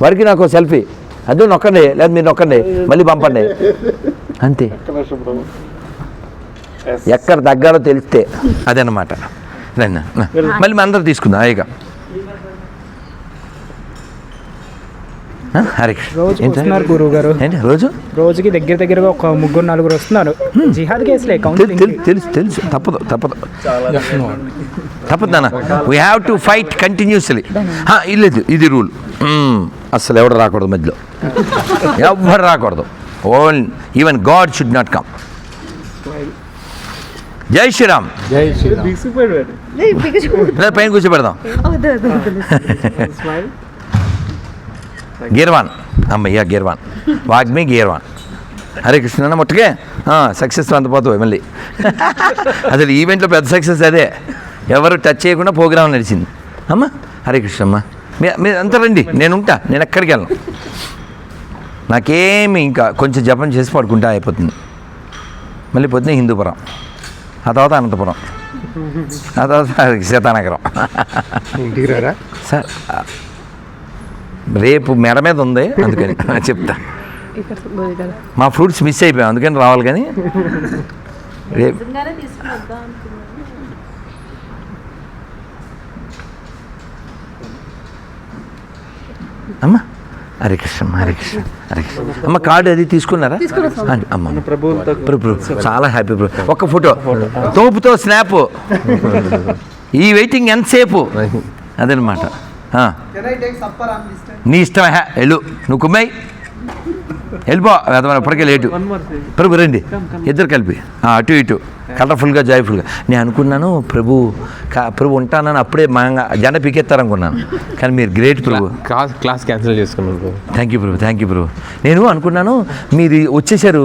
వారికి నాకు సెల్ఫీ. అదే నొక్కండి, లేదా మీరు నొక్కండి, మళ్ళీ పంపండి, అంతే. ఎక్కడ తగ్గాలో తెలిస్తే అదనమాట. మళ్ళీ మన అందరూ తీసుకుందాం హాయిగా. హరే కృష్ణ. గురువు గారు ఏంటి రోజుకి దగ్గరగా ఒక 3-4 వస్తున్నారు. జిహాద్ కేసులే తెలుసు. తప్పదు నాన్న. We have to fight continuously. లేదు ఇది రూల్. అసలు ఎవడు రాకూడదు మధ్యలో, ఎవరు రాకూడదు. Own even God should not come. జై శ్రీరామ్. లేదా పైన కూర్చోబెడదాం. గీర్వాన్ అమ్మయ్యా, గీర్వాన్ వాగ్మి గీర్వాన్. హరే కృష్ణ ముట్టకే సక్సెస్ అంతపోతావు మళ్ళీ. అసలు ఈవెంట్లో పెద్ద సక్సెస్ అదే, ఎవరు టచ్ చేయకుండా ప్రోగ్రామ్ నడిచింది. అమ్మ హరే కృష్ణ అమ్మ, మీరు అంతా రండి, నేను ఎక్కడికి వెళ్ళను. నాకేమి ఇంకా కొంచెం జపం చేసి పడుకుంటా అయిపోతుంది. మళ్ళీ పొద్దున్న హిందూపురం, ఆ తర్వాత అనంతపురం, ఆ తర్వాత సీతానగరం. ఇంటికి రారా సార్? రేపు మెడ మీద ఉంది అందుకని చెప్తా. మా ఫ్రూట్స్ మిస్ అయిపోయాం అందుకని రావాలి. కానీ రేపు అమ్మ హరే కృష్ణ అమ్మ. కార్డు అది తీసుకున్నారా? అమ్మ ప్రభు చాలా హ్యాపీ ప్రభు. ఒక్క ఫోటో తోపుతో స్నాప్. ఈ వెయిటింగ్ ఎంతసేపు అదనమాట. నీ ఇష్టం. వెళ్ళు, నువ్వు కుమ్మాయి వెళ్ళిపో. ఇప్పటికే లేటు. ప్రభు రండి ఇద్దరు కలిపి అటు ఇటు కలర్ఫుల్గా జాయ్ఫుల్గా. నేను అనుకున్నాను ప్రభు ఉంటానని అప్పుడే మా జెండ పీకెత్తారనుకున్నాను. కానీ మీరు గ్రేట్ ప్రభు. క్లాస్ క్యాన్సిల్ చేసుకున్నాను. థ్యాంక్ యూ ప్రభు. నేను అనుకున్నాను మీరు వచ్చేసారు,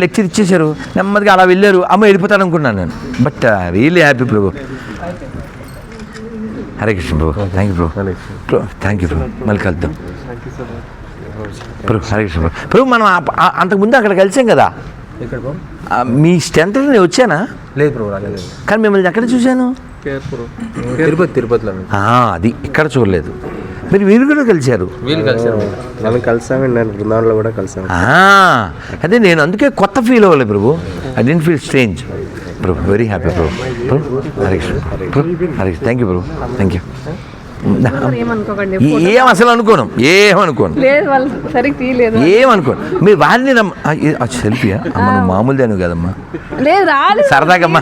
లెక్చర్ ఇచ్చేసారు, నెమ్మదిగా అలా వెళ్ళారు, అమ్మ వెళ్ళిపోతాను అనుకున్నాను నేను. బట్ రియల్లీ హ్యాపీ ప్రభు. హరే కృష్ణ ప్రభు. థ్యాంక్ యూ ప్రభు. థ్యాంక్ యూ ప్రభు. మళ్ళీ కలుద్దాం ప్రభు. హరే కృష్ణ ప్రభు. మనం అంతకుముందు అక్కడ కలిసాం కదా. మీ స్ట్రెంత్ నేను వచ్చానా? లేదు ప్రభు, రాలేదు. కానీ మిమ్మల్ని ఎక్కడ చూశాను? తిరుపతిలో. అది ఇక్కడ చూడలేదు. మీరు కూడా కలిశారు. మనం కలిసాము, నేను బృందావనంలో కూడా కలిసాము. అదే నేను అందుకే కొత్త ఫీల్ అవ్వలేదు ప్రభు. ఐ డెంట్ ఫీల్ స్ట్రేంజ్ ప్రభు. వెరీ హ్యాపీ ప్రభు. హరే కృష్ణ హరే కృష్ణ. థ్యాంక్ యూ ప్రభు. Thank you. ఏం అసలు ఏమనుకోను. ఏమనుకోను. మీరు వారిని సెల్ఫీయా అమ్మ? నువ్వు మామూలు దాను కదమ్మా, సరదాకమ్మా,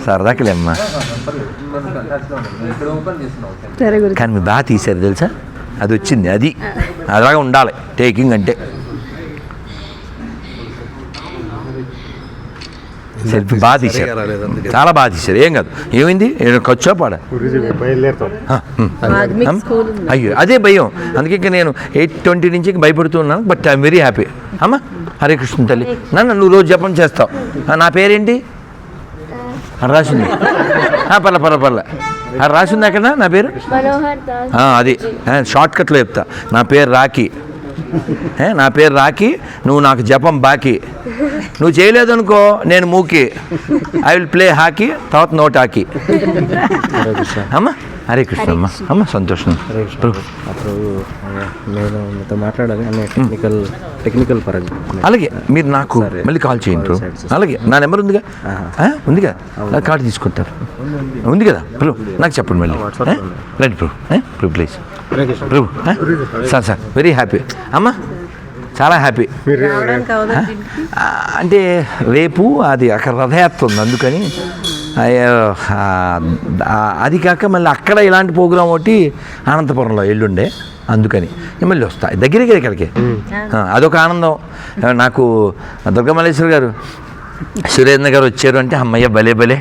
సరదాకలేమ్మా. కానీ మీరు బాగా తీశారు తెలుసా, అది వచ్చింది. అది అలాగా ఉండాలి టేకింగ్ అంటే. సెల్ఫీ బాగా తీశారు, చాలా బాగా తీశారు. ఏం కాదు, ఏమైంది, ఖర్చు పాడా గురూజీ బయలుదేరుతాం. స్కూల్ ఉంది. అయ్యో అదే భయం, అందుకే ఇంక నేను 8:20 నుంచి ఇంక భయపడుతున్నాను. But I'm very happy. అమ్మ హరే కృష్ణ తల్లి, నన్ను నువ్వు రోజు జపం చేస్తావు. నా పేరేంటి రాసింది? పర్లే అది రాసింది అక్కడ నా పేరు. మనోహర్ దాస్. అది షార్ట్ కట్లో చెప్తా. నా పేరు రాఖీ. నా పేరు రాఖీ, నువ్వు నాకు జపం బాకీ. నువ్వు చేయలేదనుకో నేను మూకి. ఐ విల్ ప్లే హాకీ, తర్వాత నో టాకీ. అమ్మ హరే కృష్ణ అమ్మ. అమ్మ సంతోషం. అప్పుడు నేను మీతో మాట్లాడాలి అనే టెక్నికల్ పరంగా. అలాగే మీరు నాకు మళ్ళీ కాల్ చేయండి. అలాగే నా నెంబర్ ఉందిగా, ఉందిగా, కార్డు తీసుకుంటారు, ఉంది కదా ప్రభు, నాకు చెప్పండి మళ్ళీ. Right Prabhu please Prabhu. Sir very happy అమ్మ, చాలా హ్యాపీ. రావడానికి అవదా అంటే రేపు అది అక్కడ రథయాత్ర ఉంది, అందుకని అది కాక మళ్ళీ అక్కడ ఇలాంటి ప్రోగ్రాం ఒకటి అనంతపురంలో ఎల్లుండే, అందుకని మళ్ళీ వస్తా దగ్గరికి ఇక్కడికి. అదొక ఆనందం నాకు. దుర్గమల్లేశ్వర్ గారు, సురేంద్ర గారు వచ్చారు అంటే అమ్మయ్య భలే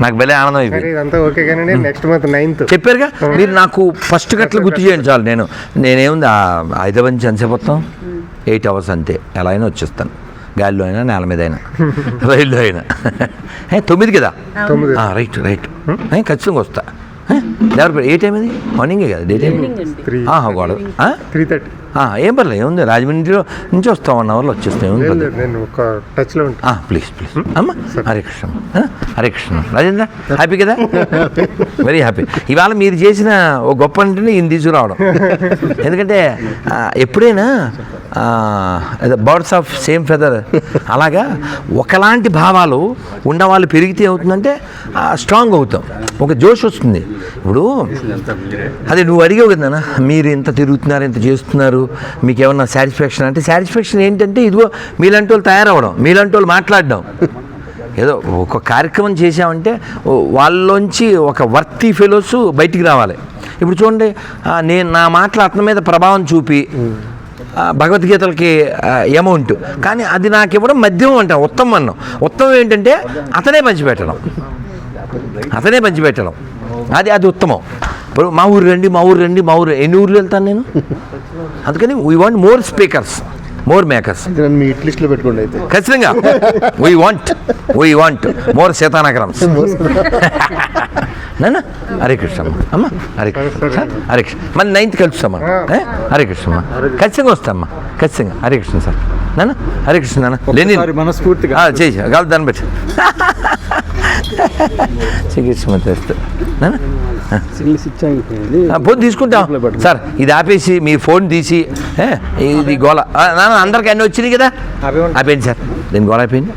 నాకు భలే ఆనందం అయిపోయింది. ఇదంతా ఓకే కానీ నెక్స్ట్ మంత్ 9th చెప్పారుగా మీరు, నాకు ఫస్ట్ గట్ల గుర్తు చేయండి చాలు. నేనేముంది హైదరాబాద్ నుంచి ఎంతసేపు వస్తాం, 8 hours అంతే. ఎలా అయినా వచ్చేస్తాను, గాలిలో అయినా నేల మీద అయినా రైల్లో అయినా. 9 కదా, రైట్ ఖచ్చితంగా వస్తా. ఎవరు ఏ టైం అది? మార్నింగే కదా, డే టైం. గోడ 3:30. ఏం పర్లేదు, ఏముంది, రాజమండ్రిలో నుంచి వస్తాం, 1 hourలో వచ్చేస్తాం. ఏముంది, నేను ఒక టచ్లో ఉంటాను. ప్లీజ్ అమ్మ హరే కృష్ణ. హరే కృష్ణ రాజేంద్ర, హ్యాపీ కదా? Very happy. ఇవాళ మీరు చేసిన ఓ గొప్ప అంటే ఈయన తీసుకురావడం. ఎందుకంటే ఎప్పుడైనా బర్డ్స్ ఆఫ్ సేమ్ ఫెదర్ అలాగా ఒకలాంటి భావాలు ఉన్నవాళ్ళు పెరిగితే అవుతుందంటే స్ట్రాంగ్ అవుతాం, ఒక జోష్ వస్తుంది. ఇప్పుడు అదే నువ్వు అడిగావు కదా, మీరు ఇంత తిరుగుతున్నారు, ఇంత చేస్తున్నారు, మీకు ఏమన్నా సాటిస్ఫాక్షన్ అంటే, సాటిస్ఫాక్షన్ ఏంటంటే ఇదిగో మీలాంటి వాళ్ళు తయారవడం, మీలాంటి వాళ్ళు మాట్లాడడం. ఏదో ఒక కార్యక్రమం చేసామంటే వాళ్ళలోంచి ఒక వర్తీ ఫెలోస్ బయటికి రావాలి. ఇప్పుడు చూడండి, నేను నా మాటలు అతని మీద ప్రభావం చూపి భగవద్గీతలకి అమౌంట్, కానీ అది నాకు ఇవ్వడం మధ్యం అంటాం, ఉత్తమం అన్నాం. ఉత్తమం ఏంటంటే అతనే పంచిపెట్టడం, అది ఉత్తమం. ఇప్పుడు మా ఊరు రండి, ఎన్ని ఊర్లు వెళ్తాను నేను. అందుకని we want more speakers, more makers. Me hit లిస్ట్లో పెట్టుకోండి అయితే. ఖచ్చితంగా వీ వాంట్ మోర్ సీతానగరమ్స్. నాన్న హరే కృష్ణ అమ్మ, హరే కృష్ణ, హరే కృష్ణ. మళ్ళీ 9th కలుస్తామా? హరే కృష్ణ, ఖచ్చితంగా వస్తామ్మా, ఖచ్చితంగా. హరే కృష్ణ సార్. నాన్న హరే కృష్ణ. నాన్న లేని మనస్ఫూర్తిగా చేయి కాదు దాన్ని బట్టి శ్రీకృష్ణ తెస్తా. ఫోన్ తీసుకుంటాం సార్, ఇది ఆపేసి మీ ఫోన్ తీసి ఇది గోళ. నాన్న అందరికి అన్నీ వచ్చినాయి కదా, ఆపేయండి సార్, దీని గోళ అయిపోయింది.